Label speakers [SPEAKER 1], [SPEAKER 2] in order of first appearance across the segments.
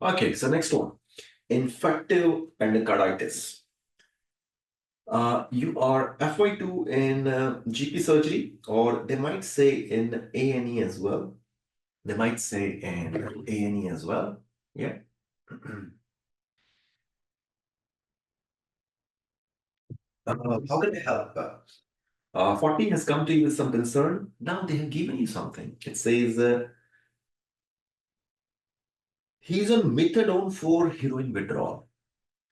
[SPEAKER 1] Okay, so next one, infective endocarditis. You are FY2 in GP surgery, or they might say in A&E as well. They might say in A&E as well. Yeah. How can I help? 14 has come to you with some concern. Now they have given you something. It says he's on methadone for heroin withdrawal.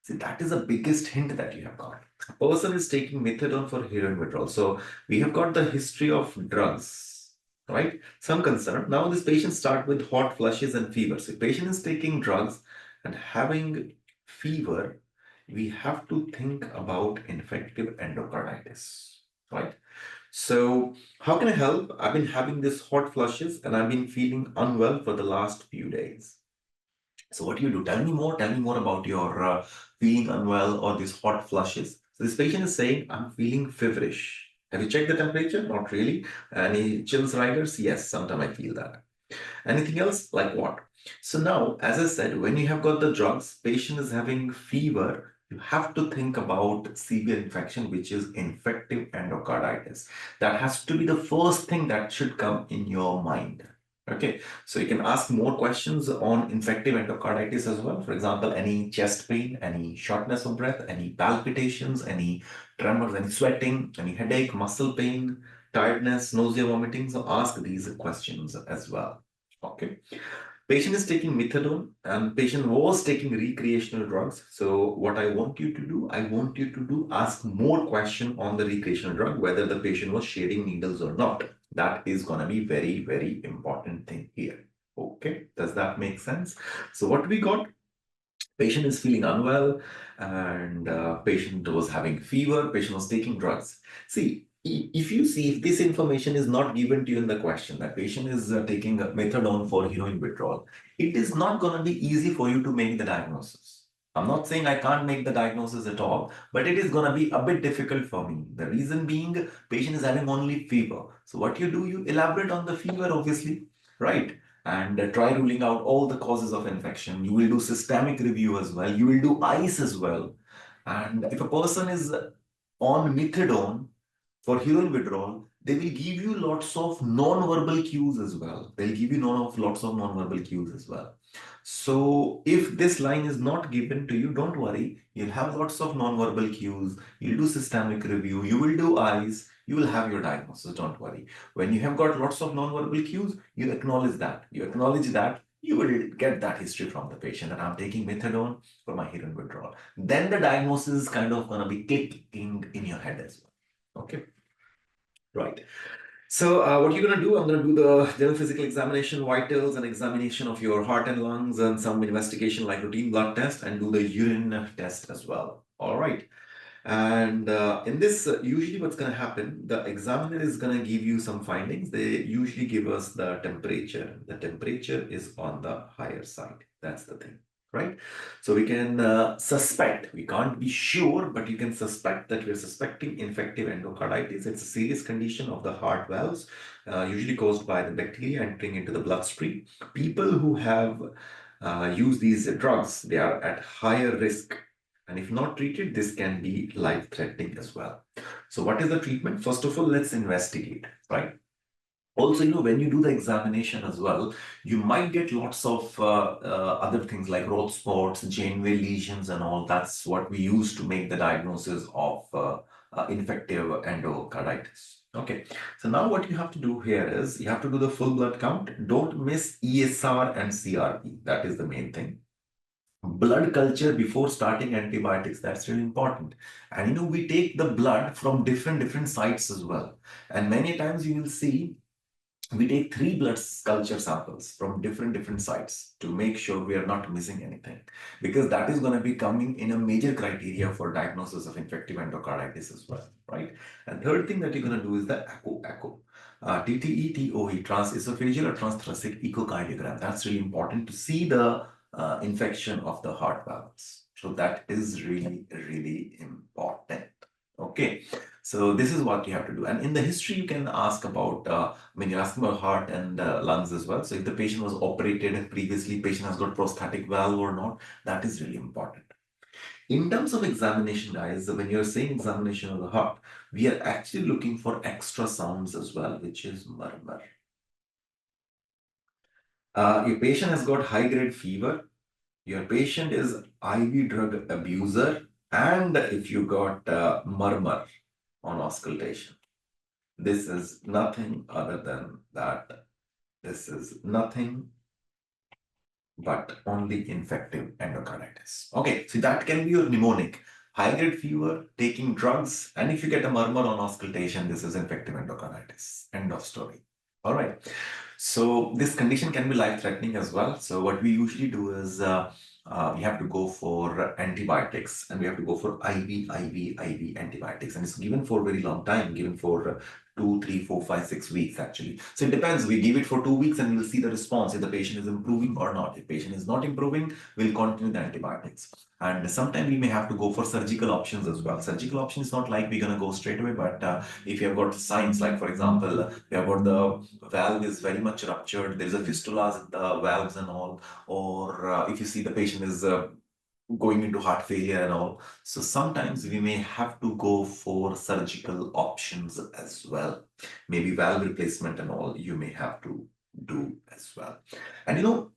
[SPEAKER 1] See, that is the biggest hint that you have got. A person is taking methadone for heroin withdrawal. So we have got the history of drugs, right? Some concern. Now this patient start with hot flushes and fever. So patient is taking drugs and having fever, we have to think about infective endocarditis, right? So how can I help? I've been having this hot flushes and I've been feeling unwell for the last few days. So what do you do? Tell me more. Tell me more about your feeling unwell or these hot flushes. So this patient is saying, I'm feeling feverish. Have you checked the temperature? Not really. Any chills riders? Yes, sometimes I feel that. Anything else? Like what? So now, as I said, when you have got the drugs, patient is having fever, you have to think about severe infection, which is infective endocarditis. That has to be the first thing that should come in your mind. Okay, so you can ask more questions on infective endocarditis as well. For example, any chest pain, any shortness of breath, any palpitations, any tremors, any sweating, any headache, muscle pain, tiredness, nausea, vomiting. So ask these questions as well. Okay. Patient is taking methadone and patient was taking recreational drugs. So what I want you to do, I want you to do ask more question on the recreational drug, whether the patient was shedding needles or not. That is going to be very, very important thing here. Okay. Does that make sense? So what we got? Patient is feeling unwell and patient was having fever, patient was taking drugs. See, if you see if this information is not given to you in the question, that patient is taking methadone for heroin withdrawal, it is not going to be easy for you to make the diagnosis. I'm not saying I can't make the diagnosis at all, but it is going to be a bit difficult for me. The reason being, patient is having only fever. So what you do, you elaborate on the fever, obviously, right? And try ruling out all the causes of infection. You will do systemic review as well. You will do ICE as well. And if a person is on methadone for heroin withdrawal, they will give you lots of non-verbal cues as well. They'll give you lots of non-verbal cues as well. So if this line is not given to you, don't worry. You'll have lots of non-verbal cues. You'll do systemic review. You will do eyes. You will have your diagnosis. Don't worry. When you have got lots of non-verbal cues, you acknowledge that. You acknowledge that. You will get that history from the patient. And I'm taking methadone for my heroin withdrawal. Then the diagnosis is kind of going to be clicking in your head as well. Okay. Right. So what you're going to do, I'm going to do the general physical examination, vitals, and examination of your heart and lungs, and some investigation like routine blood test, and do the urine test as well. All right. And in this, usually what's going to happen, the examiner is going to give you some findings. They usually give us the temperature. The temperature is on the higher side. That's the thing, right? So we can suspect, we can't be sure, but you can suspect that we're suspecting infective endocarditis. It's a serious condition of the heart valves, usually caused by the bacteria entering into the bloodstream. People who have used these drugs, they are at higher risk, and if not treated, this can be life-threatening as well. So what is the treatment? First of all, let's investigate, right? Also, when you do the examination as well, you might get lots of other things like road spots, Janeway lesions and all. That's what we use to make the diagnosis of infective endocarditis. Okay, so now what you have to do here is you have to do the full blood count. Don't miss ESR and CRP. That is the main thing. Blood culture before starting antibiotics, that's really important. And we take the blood from different sites as well. And many times you will see we take 3 blood culture samples from different sites to make sure we are not missing anything, because that is going to be coming in a major criteria for diagnosis of infective endocarditis as well, right? And third thing that you're going to do is the echo. TTE, transesophageal or transthoracic echocardiogram. That's really important to see the infection of the heart valves. So that is really important. Okay. So this is what you have to do. And in the history, you can ask about, when you're asking about heart and lungs as well. So if the patient was operated previously, patient has got prosthetic valve or not, that is really important. In terms of examination, guys, when you're saying examination of the heart, we are actually looking for extra sounds as well, which is murmur. Your patient has got high-grade fever. Your patient is IV drug abuser. And if you got murmur on auscultation, this is nothing other than that. This is nothing but only infective endocarditis. Okay, so that can be your mnemonic. High-grade fever, taking drugs, and if you get a murmur on auscultation, this is infective endocarditis. End of story. All right. So this condition can be life-threatening as well. So what we usually do is we have to go for antibiotics, and we have to go for IV antibiotics, and it's given for a very long time, given for 2, 3, 4, 5, 6 weeks actually. So it depends. We give it for 2 weeks and we'll see the response if the patient is improving or not. If patient is not improving, we'll continue the antibiotics. And sometimes we may have to go for surgical options as well. Surgical option is not like we're gonna go straight away, but if you have got signs like, for example, you have got the valve is very much ruptured, there's a fistula in the valves and all, or if you see the patient is going into heart failure and all. So sometimes we may have to go for surgical options as well. Maybe valve replacement and all you may have to do as well. And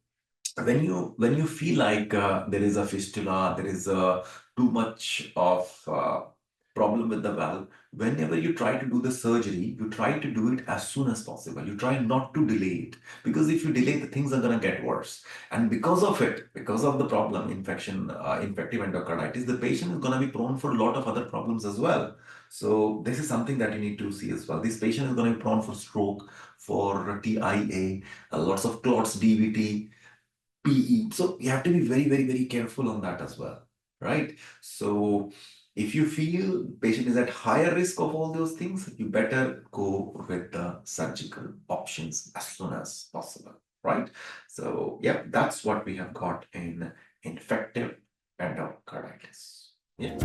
[SPEAKER 1] when you feel like there is a fistula, there is too much of problem with the valve, whenever you try to do the surgery, you try to do it as soon as possible. You try not to delay it, because if you delay, the things are going to get worse. And because of it, because of the problem, infective endocarditis, the patient is going to be prone for a lot of other problems as well. So this is something that you need to see as well. This patient is going to be prone for stroke, for TIA, lots of clots, DVT, PE. So you have to be very, very, very careful on that as well, right? So if you feel patient is at higher risk of all those things, you better go with the surgical options as soon as possible, right? So yeah, that's what we have got in infective endocarditis. Yeah.